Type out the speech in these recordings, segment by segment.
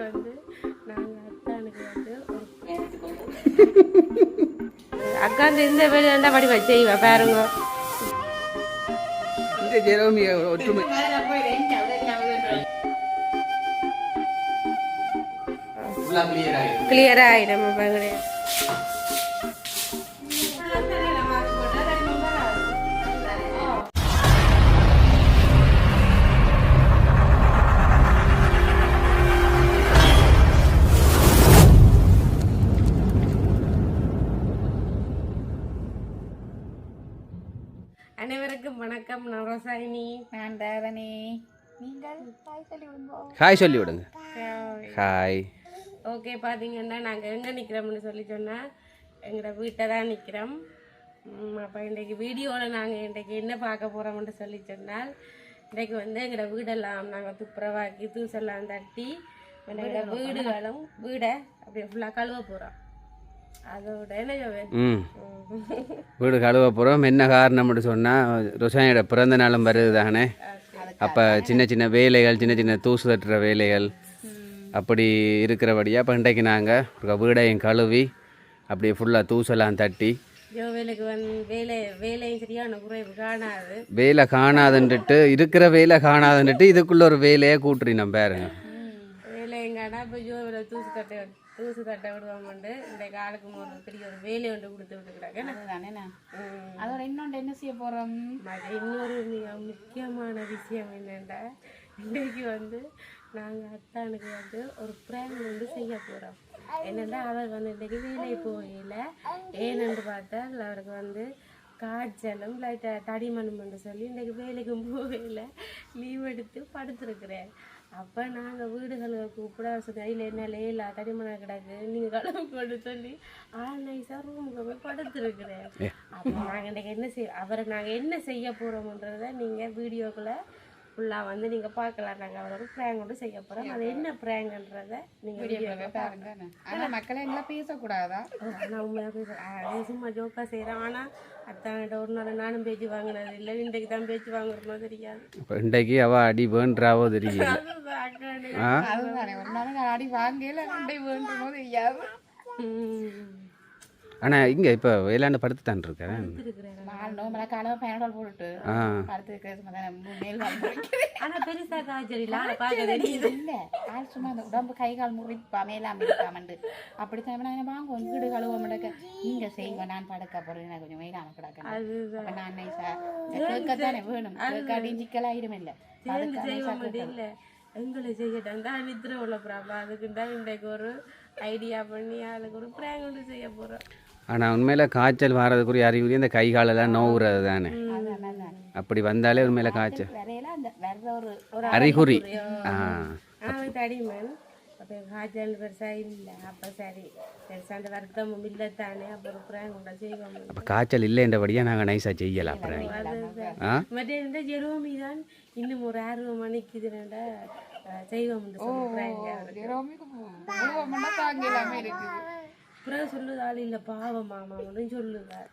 வந்து நாங்கள் அத்தானுக்கு வந்து அக்காந்து இந்த வேலை இருந்தால் படி வச்சேவா பாருங்க. இந்த ஜெரோமி ஒற்றுமை கிளியரா ஆயிடும் பாருங்க. அனைவருக்கும் வணக்கம். நான் ரோசாயினி. நான் தேவனே. நீங்கள் ஹாய் சொல்லி விடுங்க. ஹாய். ஓகே, பார்த்தீங்கன்னா நாங்கள் எங்கே நிற்கிறோம்னு சொல்லி சொன்னால் எங்களோட வீட்டை தான் நிற்கிறோம். அப்போ இன்றைக்கு வீடியோவில் நாங்கள் இன்றைக்கு என்ன பார்க்க போகிறோம்னு சொல்லி சொன்னால் இன்றைக்கு வந்து எங்களோட வீடெல்லாம் நாங்கள் துப்புரவாக்கி தூசெல்லாம் தட்டி எங்களோட வீடுகளும் வீடை அப்படியே ஃபுல்லாக கழுவ போகிறோம். அதோட என்ன வீடு கழுவ போகிறோம். என்ன காரணம்னு சொன்னால் ருசானியோட பிறந்த நாளும் வருது தானே. அப்போ சின்ன சின்ன வேலைகள், சின்ன சின்ன தூசு தட்டுற வேலைகள் அப்படி இருக்கிறபடியாக இப்போ இன்றைக்கு நாங்கள் வீடையும் கழுவி அப்படியே ஃபுல்லாக தூசெல்லாம் தட்டி வேலைக்கு வந்து வேலையும் சரியான குறைவு காணாது. வேலை காணாதுன்ட்டு இருக்கிற வேலை காணாதுன்ட்டு இதுக்குள்ள ஒரு வேலையை கூட்டுறினோம் பாருங்க. வேலையும் காணா இப்போ ஜோவில் தூசு தட்டை விடுவோம்ண்டு இந்த காலுக்கு ஒரு பெரிய ஒரு வேலையை ஒன்று கொடுத்து விட்டுக்கிறாங்க. அதுதானே. அதோட இன்னொன்று என்ன செய்ய போகிறோம்? இன்னொரு மிக முக்கியமான விஷயம் என்னென்னா இன்றைக்கு வந்து நாங்கள் அத்தானுக்கு வந்து ஒரு ப்ராங்க் வந்து செய்ய போகிறோம். என்னென்னா அவர் வந்து இன்றைக்கு வேலை போகல. ஏனென்று பார்த்தா அவருக்கு வந்து காய்ச்சலும் லைட்டாக தடிமணும்னு சொல்லி இன்றைக்கு வேலைக்கும் போகல, லீவ் எடுத்து படுத்துருக்குறேன். அப்போ நாங்கள் வீடுகளை கூப்பிட சொன்ன என்னால் இல்லை தடிமனை கிடக்கு நீங்கள் கலவு கொண்டு சொல்லி நைஸாக ரூமுக்கு போய் படுத்துருக்குறேன். அப்போ நாங்கள் இன்றைக்கு நாங்கள் என்ன செய்ய போகிறோம்ன்றதை நீங்கள் வீடியோக்குள்ளே ஃபுல்லாக வந்து நீங்கள் பார்க்கலாம். நாங்கள் அவரோட ப்ராங்க் ஒன்று செய்ய போகிறோம். அது என்ன ப்ராங்க்ன்றதை நீங்கள் வீடியோவில் பாருங்க. ஆனால் மக்களை எல்லாம் பேசக்கூடாதா? நான் உண்மையாக பேசுகிறேன், சும்மா ஜோக்காக செய்கிறேன். ஆனால் அத்தான்கிட்ட ஒரு நாள் நானும் பேச்சு வாங்கினது இல்லை, இன்றைக்கு தான் பேச்சு வாங்குறமோ தெரியாது. இன்றைக்கு அவள் அடி வேண்டாவோ தெரியாது. அதுதானே, ஒரு நாள் அடி வாங்கல அண்டை வேண்டுமோ தெரியாது. ஆனால் இங்கே இப்போ வேளாண்டு படுத்து தான் இருக்கேன். காலம் பேனடால் போட்டுட்டு படுத்து ஆனால் பெருசாக காய்ச்சல் இல்லை கால் சும்மா அந்த உடம்பு கை கால் முறிப்பா மேலாம் இருக்காமண்டு அப்படித்தான் வாங்க வீடு கழுவ மாட்டேக்க நீங்கள் செய்யுங்க, நான் படுக்க போகிறேன், எனக்கு கொஞ்சம் மேலாம கிடக்க. அப்போ நான் நைஸா கேட்கத்தானே வேணும், கேட்காட்டி சிக்கலாயிரும் இல்லை இல்லை எங்களை செய்யட்டும் தான் நித்திர உள்ள ப்ராப்பா. அதுக்கு தான் இன்றைக்கு ஒரு ஐடியா பண்ணி அதுக்கு ஒரு ப்ராங்க் ஒன்று செய்ய போகிறோம். ஆனால் உண்மையில் காய்ச்சல் வர்றதுக்குரிய அறிகுறி இந்த கை காலெல்லாம் நோவுறது தானே. அப்படி வந்தாலே உண்மையில் காய்ச்சல் அறிகுறி. தடிமன் அப்போ காய்ச்சல் பெருசாக இல்லை. அப்போ சரி பெருசாக அந்த வருத்தமும் இல்லை தானே. அப்புறம் ப்ராங்க் ஒன்றா செய்வோம். அப்போ காய்ச்சல் இல்லைன்றபடியாக நாங்கள் நைஸாக செய்யலாம். அப்புறம் மற்ற இருந்தால் ஜெரோமி தான் இன்னும் ஒரு 6 மணிக்கு இதுனா செய்வோம். பிறகு சொல்லுது ஆள் இல்லை பாவம் மாமான்னு சொல்லுவார்.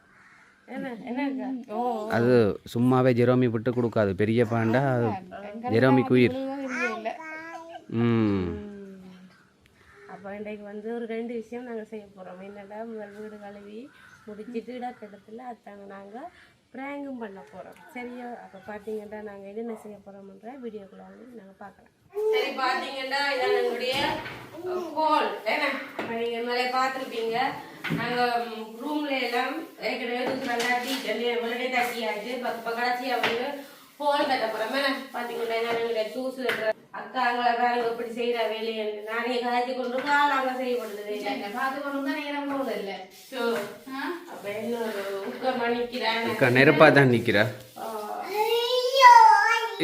அது சும்மாவே ஜெரோமி விட்டு கொடுக்காது, பெரிய பாண்டா ஜெரோமி குயிர். அப்போ இன்றைக்கு வந்து ஒரு 2 விஷயம் நாங்கள் செய்ய போகிறோம். என்னென்னா முதல் வீடு கழுவி முடிச்சுட்டு இடத்துல அத்தாங்க நாங்கள் ப்ராங்கும் பண்ண போகிறோம். சரியா? அப்போ பார்த்தீங்கன்னா நாங்கள் என்னென்ன செய்ய போகிறோம்ன்ற வீடியோக்குள்ள வந்து நாங்கள் பார்க்கலாம். சரி, பார்த்தீங்கன்னா இதான் எங்களுடைய ஹால். ஏன்னா நீங்கள் மேலே பார்த்துருப்பீங்க. நாங்கள் ரூமில் எல்லாம் ஏற்கனவே வெள்ளை தட்டியாச்சு. இப்போ கடைசியாக வந்து ஹால் கட்ட போகிறோம். பார்த்தீங்கன்னா எங்களுடைய தூசு அக்காங்களை வேலைங்க இப்படி செய்கிற வேலையை நானே காய்ச்சி கொண்டு காலாங்க செய்யப்படுது. பார்த்து கொண்டு தான் நேரம் போகுது இல்லை. அப்போ இன்னொரு உட்கார் நிற்கிறேன், நெருப்பாக தான் நிற்கிறா.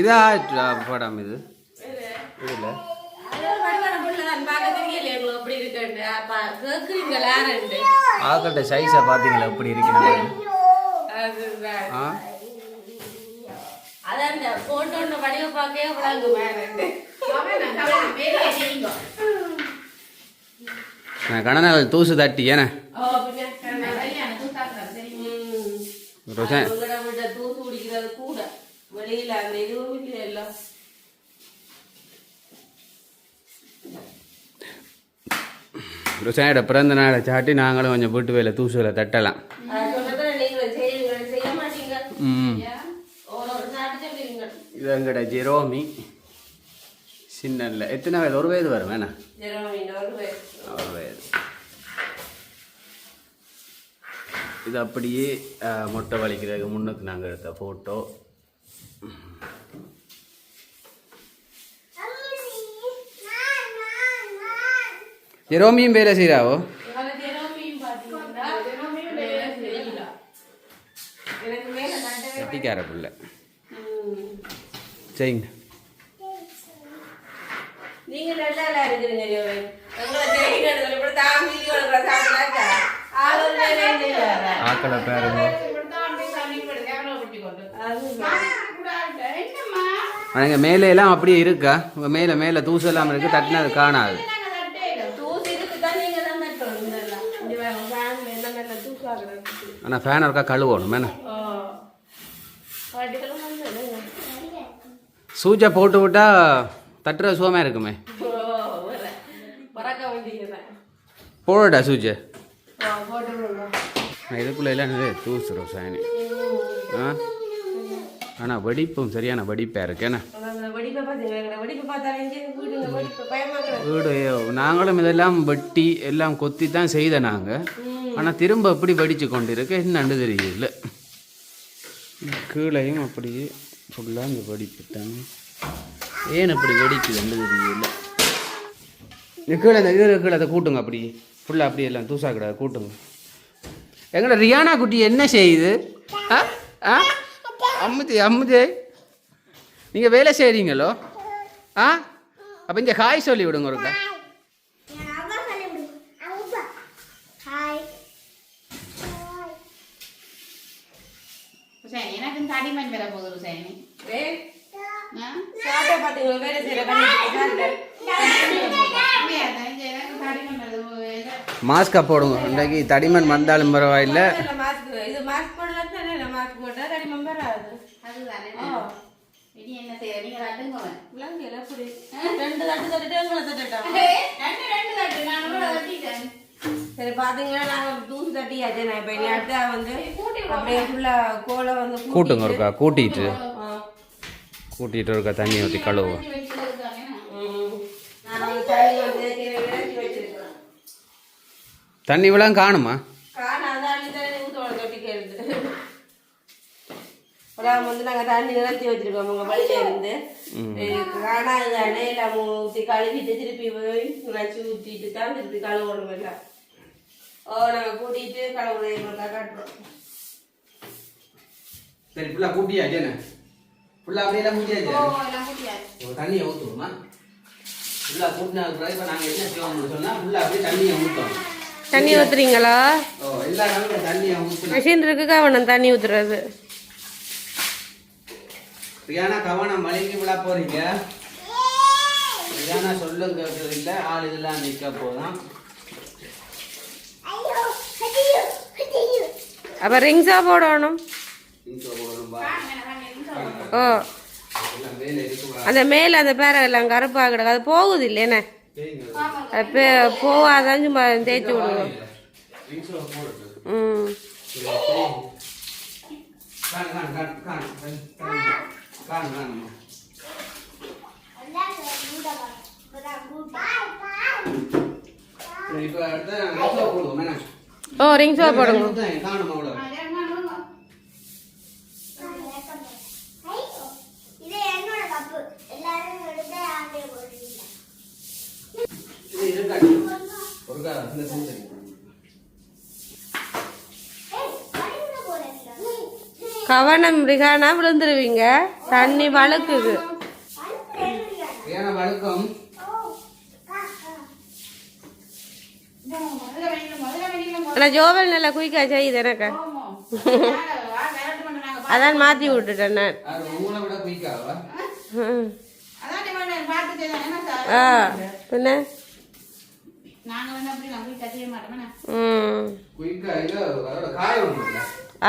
இதா படம் இது இதில் ஆக்கட்ட சைஸை பார்த்தீங்களா எப்படி இருக்கிறாங்க. அதான் போட்டோ வடிவ பார்க்க கணநாள் தூசு தட்டி ஏன்னா தூசு குடிக்கிறது கூட வெளியில அந்த இதுவும் இல்லை எல்லாம் ருசாயோட பிறந்த நாளை சாட்டி நாங்களும் கொஞ்சம் வீட்டு வேலை தூசுகளை தட்டலாம். இது எங்கட ஜெரோமி சின்ன எத்தனை வயது? 1 வயது வரும் வேணா 1 வயது. இது அப்படியே மொட்டை வலிக்கிறதுக்கு முன்னுக்கு நாங்கள் எடுத்த ஃபோட்டோ. ஜெரோமியும் வேலை செய்கிறாவோ? கட்டிக்கார பிள்ளை சரிங்க. நீங்க நல்லா இருக்கிறீங்க. ஆக்களை பாருங்க. அங்க மேலே எல்லாம் அப்படியே இருக்கா? மேலே மேலே தூசு எல்லாம் இருக்கு, தட்டினது காணாது. ஆனால் ஃபேன் இருக்கா கழுவணும் மேலே. சூச்சை போட்டு விட்டா தட்டுற சுகமே இருக்குமே. போடா சூச்சை இதுக்குள்ள எல்லாம் நிறைய தூசுறோம் சாணி. ஆனால் வெடிப்பும் சரியான வெடிப்பாக இருக்கேண்ணா. வீடு நாங்களும் இதெல்லாம் வெட்டி எல்லாம் கொத்தி தான் செய்த நாங்கள். ஆனால் திரும்ப எப்படி வெடிச்சு கொண்டு இருக்க என்னன்னு தெரியல. கீழையும் அப்படியே ஃபுல்லாக இந்த வெடிப்புட்டாங்க. ஏன் இப்படி வெடிக்குதுன்னு தெரியல. கீழே இந்த இது கீழே அதை கூட்டுங்க, அப்படி ஃபுல்லாக அப்படியே எல்லாம் தூசா கிடாது கூட்டுங்க. எங்கட ரியானா குட்டி என்ன செய்யுது? அம்முதே அம்முதே நீங்கள் வேலை செய்கிறீங்களோ? அப்போ இங்கே ஹாய் சொல்லி விடுங்க ஒருக்கா. எனக்கு தடிமன் வர போகுது ருசாயினி. மாஸ்கா போடுங்க. இன்றைக்கு தடிமன் வந்தாலும் பரவாயில்லை. சரி பாத்தீங்கன்னா நாங்கள் தூசு தட்டியாச்சு. நான் இப்போ இனி அடுத்த வந்து அப்படியே ஃபுல்லாக கோலை வந்து கூட்டுங்க ஒருக்கா. கூட்டிட்டு ஒருக்கா தண்ணி ஊற்றி கழுவுவோம். தண்ணி விழா காணுமா? வந்து நாங்கள் தண்ணி நிறுத்தி வச்சிருக்கோம் உங்கள் வழியில இருந்து. காணாது தானே எல்லாம் ஊற்றி கழுவிட்டு திருப்பி போய் நச்சு ஊற்றிட்டு தான் திருப்பி கழுவணும் எல்லாம். நாங்கள் கூட்டிட்டு கழுவுறதை காட்டுறோம். சரி ஃபுல்லாக கூட்டியாச்சு. ஃபுல்லாக அப்படியே எல்லாம் கூட்டியாச்சு. தண்ணியை ஊற்றுவோமா? ஃபுல்லாக கூட்டினா இப்போ நாங்கள் என்ன செய்வோம்னு சொன்னால் ஃபுல்லாக அப்படியே தண்ணியை ஊற்றுவோம். தண்ணி ஊற்றுறீங்களா? எல்லா நாளும் தண்ணியை ஊற்று. மிஷின் இருக்கு கவனம் தண்ணி ஊற்றுறது. ரியானா கவனம் மலைக்கு விழா போறீங்க. ரியானா சொல்லும் கேட்கறது இல்லை. ஆள் இதெல்லாம் நிற்க போதான். அப்போ ரிங்ஸா போடணும். ஓ அந்த மேலே அந்த பேரை எல்லாம் கருப்பாக கிடக்கு. அது போகுது இல்லைண்ணே? அது போகாதான் சும்மா தேய்ச்சி விடுவோம். ஓ ரிங் சோப் போடுங்க. கவனம் ரிகானா விழுந்துருவீங்க. தண்ணி வழுக்குது. ஜோவல் நல்லா குயிக்கா செய்யுது எனக்கு. அதான் மாத்தி விட்டுட்டேன் நான். பின்ன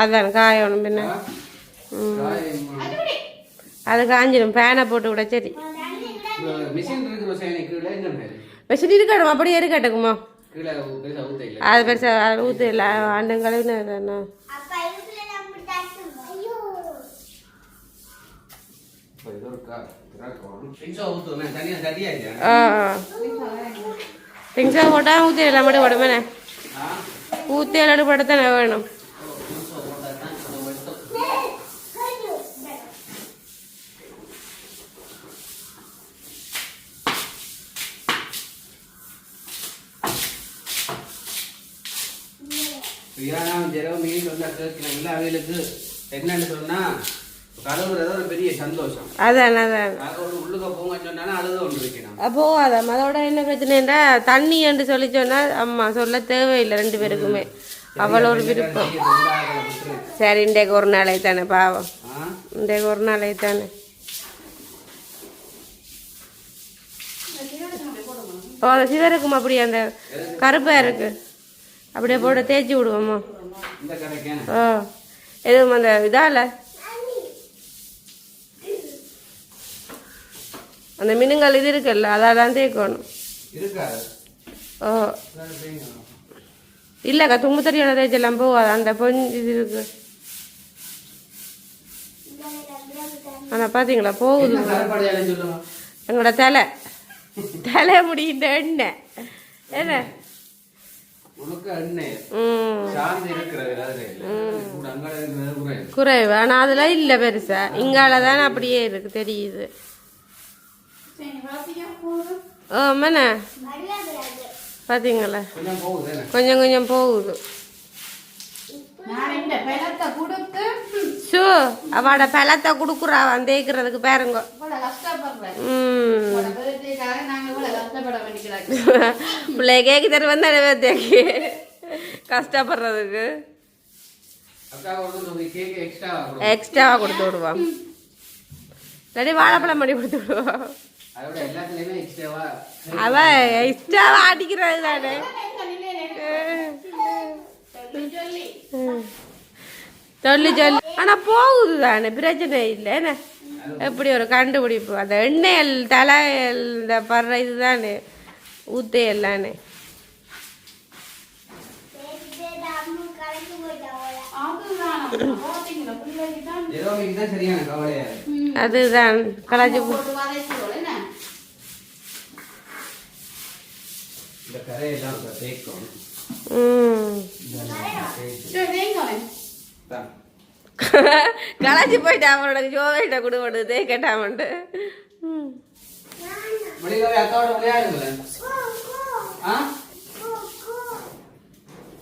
அதான் காயணும். பின்ன அது காஞ்சிடும். பேனை போட்டு விட. சரி மிஷின் இருக்கட்டும். அப்படியே இருக்கட்டுமா? கீழே பெருசா ஊத்த இல்ல. அது பெருசாக ஊற்று இல்லை அண்டன் கழுவினா தானே. இப்ப இது ஒரு திங்ஸா ஊத்துவேன் தனியா சரியாயிடுச்சு. திங்ஸா போட்டால் ஊற்றி எல்லாம் மட்டும் போடுமே ஊற்றி எல்லாம் போடத்தானே வேணும். பிரியாணம் ஜெரோமீன் வந்து கேட்கிறேன் இல்லை அவங்களுக்கு என்னன்னு சொன்னா கழுவுறது ஒரு பெரிய சந்தோஷம். அதான் அதான் உள்ளுக்க போங்க சொன்னாலும் அழுது ஒன்று வைக்கணும். போகாத அதோட என்ன பிரச்சனைன்னா தண்ணி என்று சொல்லி சொன்னால் அம்மா சொல்ல தேவையில்லை 2 பேருக்குமே அவ்வளோ ஒரு விருப்பம். சரி இன்றைக்கு ஒரு நாளை தானே பாவம், இன்றைக்கு ஒரு நாளை தானே. ஓ அந்த சிவருக்கும் அப்படி அந்த கருப்பாக இருக்கு அப்படியே போட்டு தேய்ச்சி விடுவோம்மா. ஓ எதுவும் அந்த இதால அந்த மினுங்கள் இது இருக்குல்ல அதான் தான் தேய்க்கணும். ஓ இல்லைக்கா தும்பு தறியோட தேய்ச்செல்லாம் போகாது அந்த இது இருக்கு. ஆனால் பார்த்தீங்களா போகுது எங்களோட தலை முடிந்த எண்ணெய் என்ன குறைவு. ஆனால் அதெல்லாம் இல்லை பெருசா இங்கால தானே அப்படியே இருக்கு தெரியுது. ஓ மன பார்த்தீங்களா கொஞ்சம் கொஞ்சம் போகுது. ஷோ அவட பழத்தை கொடுக்குறா தேய்க்கிறதுக்கு பாருங்க. பிள்ளை கேக்கு தரு வந்தா தேக்கி கஷ்டப்படுறதுக்கு எக்ஸ்ட்ராவா கொடுத்து விடுவான். இல்லாட்டி வாழைப்பழம் பண்ணி கொடுத்து விடுவான். அவ எக்ஸ்ட்ராவா அடிக்கிறது தானே. சொல்லி சொல்லி ஆனா போகுது தானே பிரச்சனை இல்லை என்ன எப்படி ஒரு கண்டுபிடிப்பு. அந்த எண்ணெயல் தலையல் இந்த படுற இது தானே ஊத்தையல்லானே. அதுதான் கலாச்சி கலாச்சி போயிட்டு அவனோட ஜோகிட்ட கொடுபடு தேய்க்கட்டாமட்டு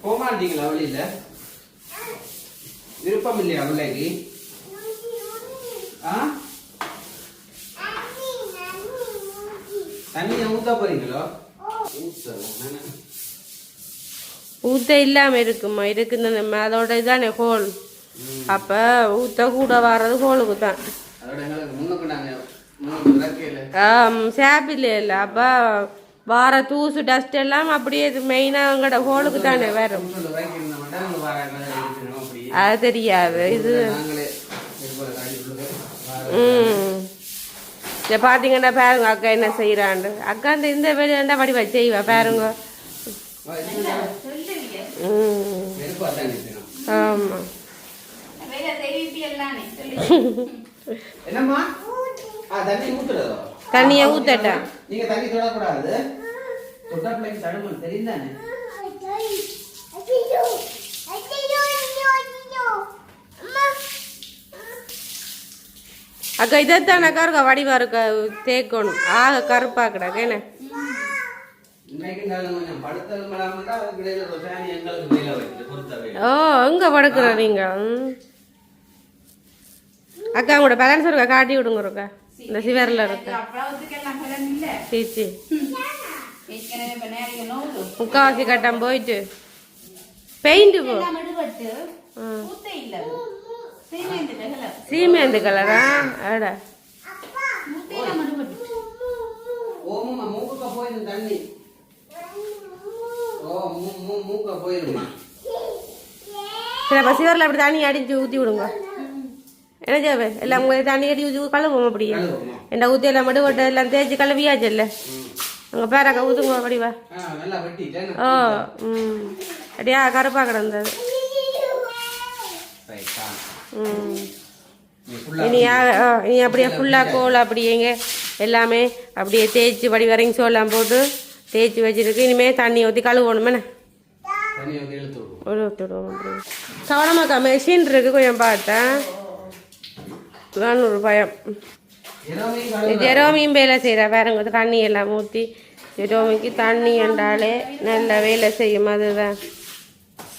போமாட்டீங்களா வழியில விருப்பம் இல்லையா பிள்ளைக்கு? தண்ணியை ஊத்த போறீங்களோ? ஊத்த இல்லாம இருக்குமா இருக்குது அதோட இதானே ஹோல். அப்ப ஊத்த கூட வர்றது ஹோலுக்கு தான். சேப்பில் இல்லை அப்ப வார தூசு டஸ்ட் எல்லாம் அப்படியே மெயினா எங்கட ஹோலுக்கு தானே வரும். அது தெரியாது இது. இதை பார்த்தீங்கன்னா பாருங்க அக்கா என்ன செய்யறாண்டு. அக்கா இந்த வேலையாண்டா வடிவா செய்வா பாருங்க. ஆமா தண்ணியை ஊத்தட்டா நீங்க தண்ணி தொடக்கூடாது. தொட்டா பிள்ளைக்கு தடுமல் தெரியுதானே. அக்கா இதைத்தான் அக்கா இருக்கா வடிவா இருக்க தேக்கணும் ஆக கருப்பா கிடக்கு என்ன. ஓ எங்க படுக்கிற நீங்க அக்கா கூட பேலன்ஸ் இருக்கா காட்டி விடுங்க இருக்கா இந்த சிவரில் இருக்கா சீச்சி முக்காவாசி கட்டம் போயிட்டு பெயிண்ட் போ சீமேந்து கலரா அட சரி அப்போ சிவரில் அப்படி தண்ணி அடிச்சு ஊற்றி விடுங்க. என்ன தேவை எல்லாம் தண்ணி அடி ஊற்றி கழுவோம் அப்படியே என்ன ஊற்றி எல்லாம் மட்டும் எல்லாம் தேய்ச்சி கழுவியாச்சு இல்லை அங்கே பேராக்கா ஊற்றுங்க வடிவா. நல்லா வெட்டிட்டேன். ஓ அப்படியா கருப்பாக கிடந்தது. இனி இனி அப்படியே ஃபுல்லாக கோல் அப்படியேங்க எல்லாமே அப்படியே தேய்ச்சி வடி வரைக்கும் சோளம் போட்டு தேய்ச்சி வச்சுருக்கு. இனிமேல் தண்ணி ஊற்றி கழுவணுமே ஊற்றிடுவோம். கவனமாக்கா மெஷின் இருக்கு கொஞ்சம் பார்த்தேன். ரூபாயம் ஜெரோமியும் வேலை செய்கிற வேறங்க தண்ணி எல்லாம் ஊற்றி. ஜெரோமிக்கு தண்ணி என்றாலே நல்ல வேலை செய்யும், அதுதான்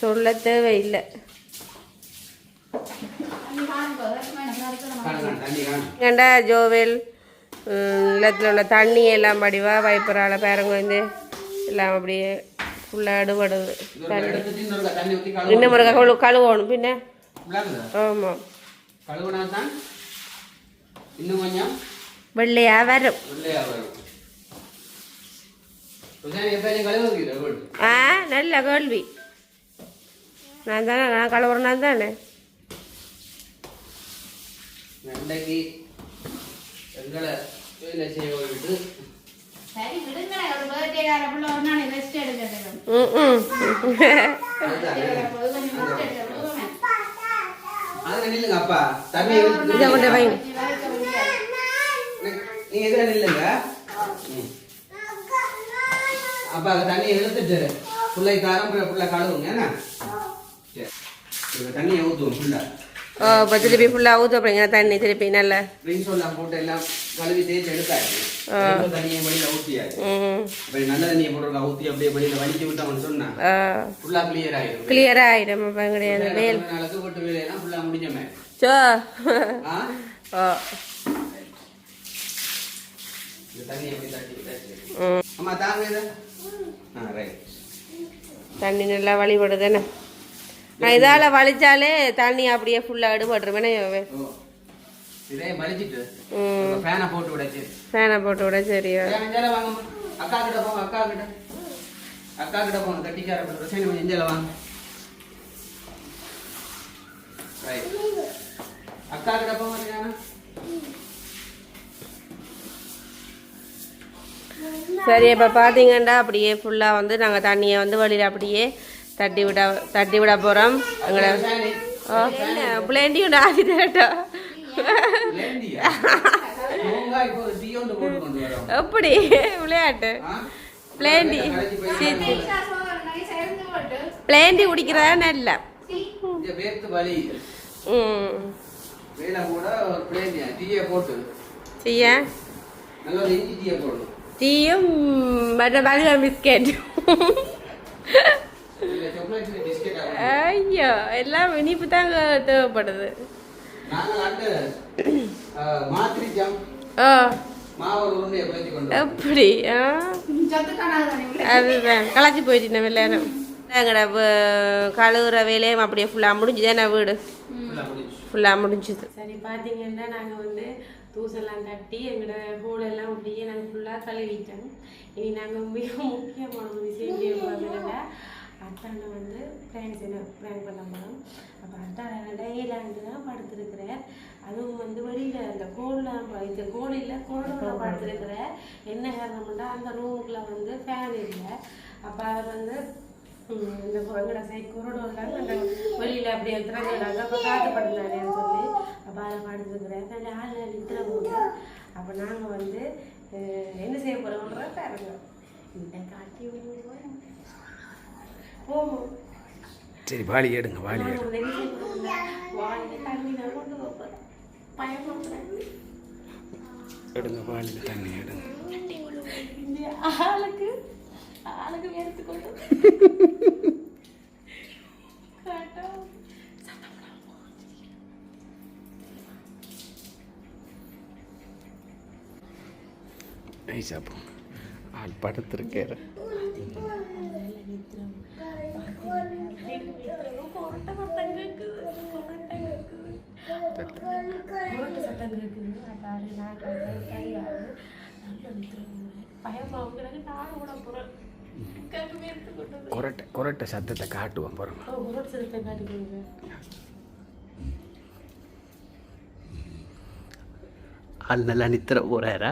சொல்ல தேவையில்லை. ஏண்டா ஜோவெல் நிலத்தில் உள்ள தண்ணி எல்லாம் படிவா வைப்பரால் பேரங்க வந்து எல்லாம் அப்படியே ஃபுல்லாக அடுபடுது. தண்ணி இன்னும் ஒரு கழுவணும் பின்ன. ஆமாம் வெள்ளையா வரும். நல்ல கேள்வி. நான் தானே நான் கழுவுறேன். நான் தானே அப்பா தண்ணி அப்பா தண்ணி இழுத்துட்டு புள்ளை காரம் புள்ள கழுவுங்க என்ன தண்ணியை ஊற்றுவோம் ஃபுல்லா. இப்போ திருப்பி ஃபுல்லாக ஊற்ற அப்படிங்க தண்ணி திருப்பி நல்லா ரிங்ஸ் எல்லாம் போட்டு எல்லாம் கழுவி தேய்ச்சி எடுத்தாச்சு. தண்ணியை வெளியில் ஊற்றியாச்சு. நல்ல தண்ணியை போட்டு ஊற்றி அப்படியே வெளியில் வலிச்சு விட்டோம்னு சொன்னா ஃபுல்லாக கிளியர் ஆகிடும். கிளியர் ஆகிடும். இப்போ கிடையாது வேல் நாளுக்கு போட்டு வேலையெல்லாம் ஃபுல்லாக முடிஞ்சோமே. சோ தண்ணி எப்படி தட்டி அம்மா தாங்க இதை. ரைட் தண்ணி நல்லா வழிபடுதுன்னு இதால் வலிச்சாலே தண்ணி அப்படியே ஃபுல்லாக அடுபட்டுருவேனே. இதே வலிச்சிட்டு ஃபேனை போட்டு விடாச்சு. ஃபேனை போட்டு விட சரியா. அக்கா கிட்ட போங்க. அக்கா கிட்ட போங்க. கட்டிக்கார பிரச்சனை கொஞ்சம் எஞ்சால வாங்க. அக்கா கிட்ட போங்க. சரி இப்போ பார்த்தீங்கன்னா அப்படியே ஃபுல்லாக வந்து நாங்கள் தண்ணியை வந்து வழியில் அப்படியே தட்டி விட போகிறோம். எங்களை பிளேண்டியும் ஆதி தேட்டோம். எப்படி விளையாட்டு பிளேண்டி குடிக்கிறதா நல்ல. டீயும் மற்ற பிஸ்கெட். ஐயோ எல்லாம் இனிப்பு தாங்க தேவைப்படுது. எப்படி அதுதான் களைச்சி போயிட்டு எல்லாரும். எங்கட கழுவுற வேலையும் அப்படியே ஃபுல்லாக முடிஞ்சுதானே வீடு ஃபுல்லாக முடிஞ்சுது. சரி பார்த்தீங்கன்னா நாங்கள் வந்து தூசெல்லாம் தட்டி எங்களோட ஹோலெல்லாம் அப்படியே நாங்கள் ஃபுல்லாக கழுவிட்டோம். இனி நாங்கள் மிக முக்கியமான ஒரு விஷயம் செய்ய அத்தாண்ட வந்து ப்ராங்க் பண்ண போகிறோம். அப்போ அத்தாண்ட ஏழாண்டு தான் படுத்துருக்குறார். அதுவும் வந்து வெளியில் அந்த கோழியில் படுத்துருக்குறார். என்ன காரணம்னா அந்த ரூமுக்குள்ள வந்து ஃபேன் இல்லை. அப்போ அவர் வந்து இந்த எங்களோட சைட் கொரோடோவில் அந்த வெளியில் அப்படியே திறங்கிறாங்க. அப்போ காத்துப்படுத்தானேன்னு சொல்லி அப்போ அதை படுத்துருக்குறார். அந்த ஆள் நிற்கிற போது அப்போ நாங்கள் வந்து என்ன செய்ய போகிறோம்ன்ற பாருங்க. இந்த காட்டி போவோம். சரி வாளி எடுங்க. வாளி எடுங்க. வாளியில் தண்ணி எடுங்க. ஆளுக்கு எடுத்துக்கொண்டு ஐசாப்போ ஆள் படுத்திருக்காரு. கொரட்டை சத்தத்தை காட்டுவோம் பாருங்க. ஆள் நல்லா நித்திர போறாரா?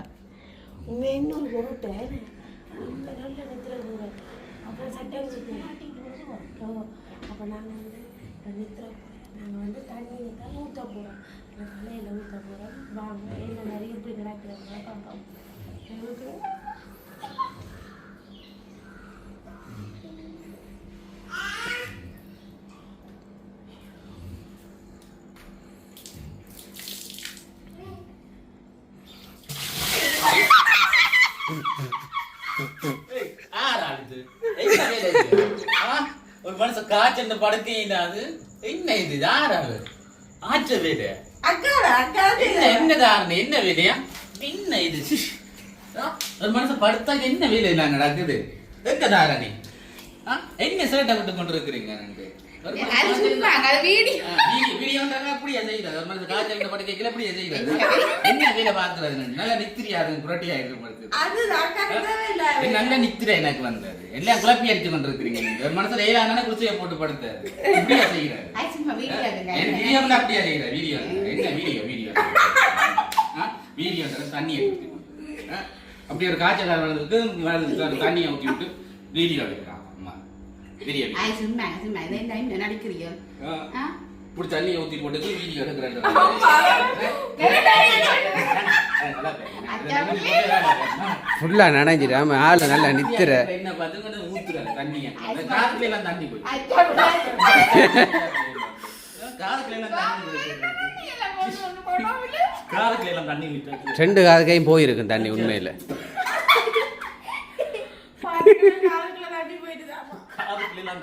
நல்ல நித்திர போகிறோம். அப்புறம் சட்டம் அப்போ நாங்கள் வந்து நித்திர நாங்கள் வந்து தண்ணியை தான் ஊற்ற போகிறோம். தலையில் ஊற்ற போகிறோம். வாங்க என்ன நிறைய எப்படி கிடக்குறவங்க பார்ப்போம். ஒரு மனுஷன் காய்ச்சல் படுக்கையில அது என்ன இது யாராவது ஆச்ச வீடு என்ன காரணம் என்ன வேலையா என்ன இது ஒரு மனுஷன் படுத்தா என்ன வேலை இல்ல நடக்குது எங்க தாரணி என்ன சேட்டை விட்டு கொண்டு இருக்கிறீங்க என்ன வேலை பாக்குறது நல்லா நித்திரியாது புரட்டி ஆயிட்டு நல்ல நித்திரை எனக்கு வந்தது எல்லாம் குழப்பி அடிச்சு கொண்டு இருக்கிறீங்க ஒரு மனசுல ஏழான குடிசையை போட்டு படுத்தாரு இப்படியா செய்யறாரு அப்படியா செய்யற வீடியோ என்ன வீடியோ வீடியோ வீடியோ தண்ணி எடுத்து அப்படி ஒரு காய்ச்சல் வளர்ந்துருக்கு தண்ணியை ஊற்றி விட்டு வீடியோ எடுக்கிறான் அம்மா வீடியோ நடிக்கிறீங்க இப்படி தண்ணியை ஊற்றி போட்டு வீடியோ எடுக்கிறேன் ஃபுல்லா நனைஞ்சிடாம ஆளு நல்லா நித்திர என்ன பார்த்து ஊத்துற தண்ணியை காதுக்குள்ள எல்லாம் தண்ணி போய் காதுக்குள்ள எல்லாம் தண்ணி விட்டு 2 காதுகையும் போயிருக்கும் தண்ணி உண்மையில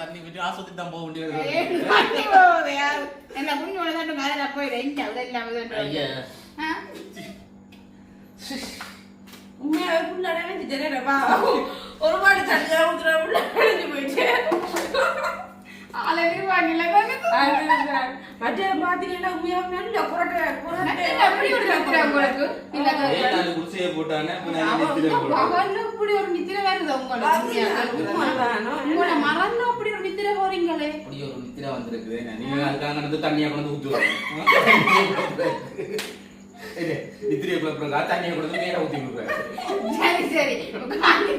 தண்ணி விட்டு ஆஸ்பத்திரி தான் போக வேண்டியது ஒருபாடு தண்ணி போயிட்டு மற்ற பாத்தீங்கன்னா நல்ல குடிசையை போட்டானே அப்படி ஒரு நித்திரை வருது உங்களை மறந்து அப்படி ஒரு நித்திரை போறீங்களே அப்படி ஒரு நித்திரை வந்திருக்குது நீங்க அதுக்காக நடந்து தண்ணியை கொண்டு ஊத்துவாங்க நித்திரையை தண்ணியை கொண்டு நேரம் ஊத்தி விடுறாரு சரி சரி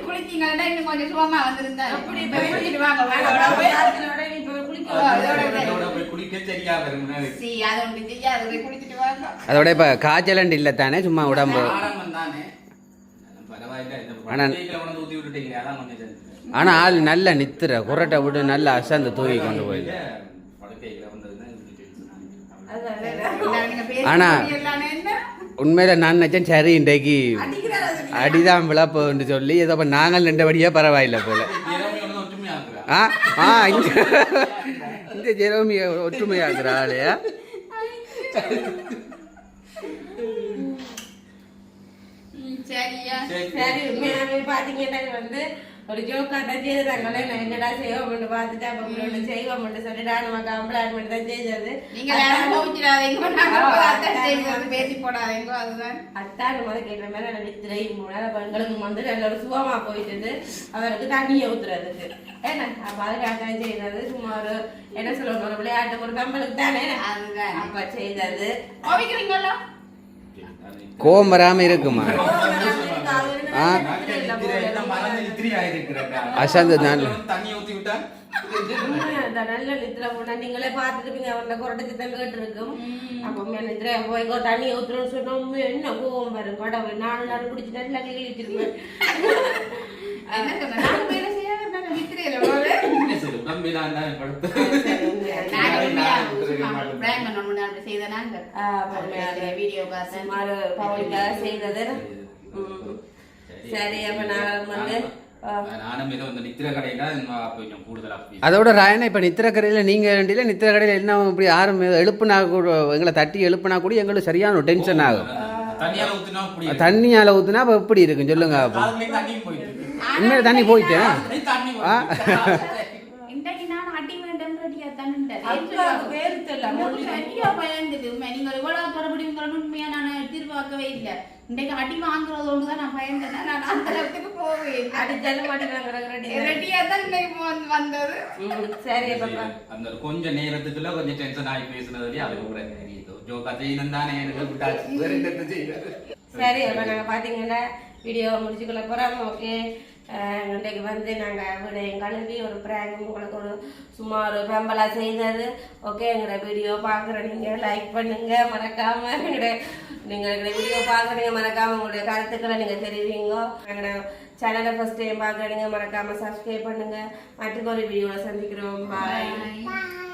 குளிச்சீங்கன்னா இன்னும் கொஞ்சம் சுகமா வந்திருந்தா அப்படி குளிச்சுட்டு வாங்க அதோட இப்ப காய்ச்சல் இல்ல தானே சும்மா உடம்பு ஆனா ஆள் நல்ல நித்திர குரட்டை விட்டு நல்ல அசந்து தூக்கி கொண்டு போயிடு ஆனா உண்மையில நான் நினைச்சேன் சரி இன்றைக்கு அடிதான் விழப்போன்னு சொல்லி ஏதோ நாங்கள் நின்றபடியே பரவாயில்ல போல இந்த ஜெரோமிய ஒற்றுமையாக்குற ஆளையா சரி உண்மையாவே பாத்தீங்கன்னா வந்து ஒரு ஜோக்காட்டா செய்யறாங்களே நான் என்னடா செய்வோம்னு பார்த்துட்டு அப்ப செய்வோம்னு சொல்லிட்டு நமக்கு அம்பளாட்மெண்ட் தான் செய்தது பேசி போடாதீங்க அதுதான் அத்தான் முதல் கேட்ட மாதிரி நித்திரை எங்களுக்கு வந்து நல்ல சுகமா போயிட்டு அவருக்கு தண்ணியை ஊத்துறதுக்கு ஏன்னா அப்ப அதுக்காக செய்தது சும்மா ஒரு என்ன சொல்லுவோம் ஒரு விளையாட்டு ஒரு கம்பலுக்கு தானே அப்ப செய்தது கோபம் வராம இருக்குமா அசாந்து நல்ல நித்திர போனா நீங்களே பாத்துருப்பீங்க அவரோட குரட்டை தான் கேட்டு இருக்கும் அப்ப நித்திர போய் தண்ணியை ஊத்துறோம்னு சொன்னோம் என்ன கோவம் வரும் கடவுள் 4 நாள் குடிச்சுட்டு எல்லாம் கிழிச்சிருப்பேன் சரி அப்ப நான் வந்து அதோட ராயனா இப்ப நித்திர கடையில நீங்க நித்திர கடையில என்ன இப்படி யாரும் எழுப்புனா கூட எங்களை தட்டி எழுப்புனா கூட எங்களுக்கு சரியான டென்ஷன் ஆகும் தண்ணியால ஊத்துனா அப்ப எப்படி இருக்கும் சொல்லுங்க உண்மையில தண்ணி போயிட்டேன் எதிர்பார்க்கவே இல்லை இன்றைக்கு அடி வாங்குறதோடு தான் நான் பயந்தேன் நான் அந்த இடத்துக்கு போவே ரெடியா தான் இன்னைக்கு வந்தது சரி அந்த கொஞ்ச நேரத்துக்குள்ள கொஞ்சம் டென்ஷன் ஆகி பேசுனதுலயே அது கூட ஜோக்கா செய்யணும் தானே எனக்கு சரி அப்ப நாங்க பாத்தீங்கன்னா வீடியோ முடிச்சுக்கொள்ள போறோம் ஓகே இன்றைக்கு வந்து நாங்கள் வீடையும் கழுவி ஒரு பிராங்க் உங்களுக்கு ஒரு சும்மா ஒரு பெம்பலாக செய்தது. ஓகே, எங்களோட வீடியோ பார்க்குற நீங்கள் லைக் பண்ணுங்க மறக்காமல். நீங்கள் வீடியோ பார்க்குறீங்க மறக்காமல் உங்களுடைய கருத்துக்களை நீங்கள் தெரிவிங்க. எங்களோட சேனலை ஃபர்ஸ்ட் டைம் பார்க்குறீங்க மறக்காமல் சப்ஸ்கிரைப் பண்ணுங்கள். மற்றொரு வீடியோவில் சந்திக்கிறோம். பாய்.